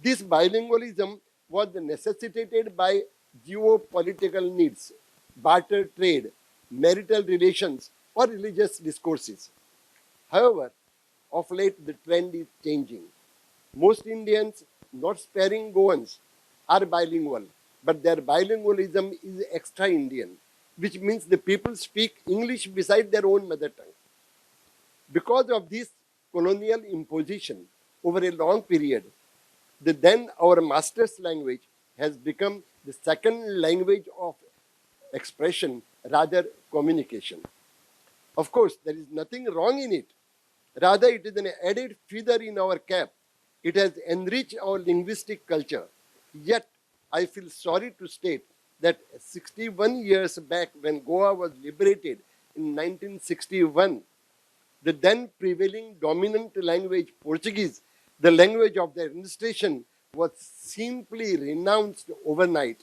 This bilingualism was necessitated by geopolitical needs, barter trade, marital relations, or religious discourses. However, of late the trend is changing. Most Indians, not sparing Goans, are bilingual, but their bilingualism is extra Indian, which means the people speak English beside their own mother tongue. Because of this colonial imposition over a long period, then our master's language has become the second language of expression, rather communication. Of course, there is nothing wrong in it. Rather, it is an added feather in our cap. It has enriched our linguistic culture. Yet, I feel sorry to state that 61 years back, when Goa was liberated in 1961, the then prevailing dominant language, Portuguese, the language of the administration, was simply renounced overnight.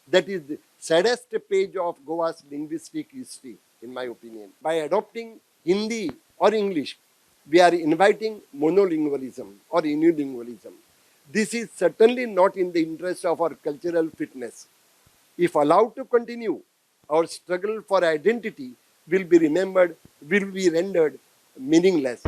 That is the saddest page of Goa's linguistic history, in my opinion. By adopting Hindi or English, we are inviting monolingualism or unilingualism. This is certainly not in the interest of our cultural fitness. If allowed to continue, our struggle for identity will be rendered meaningless.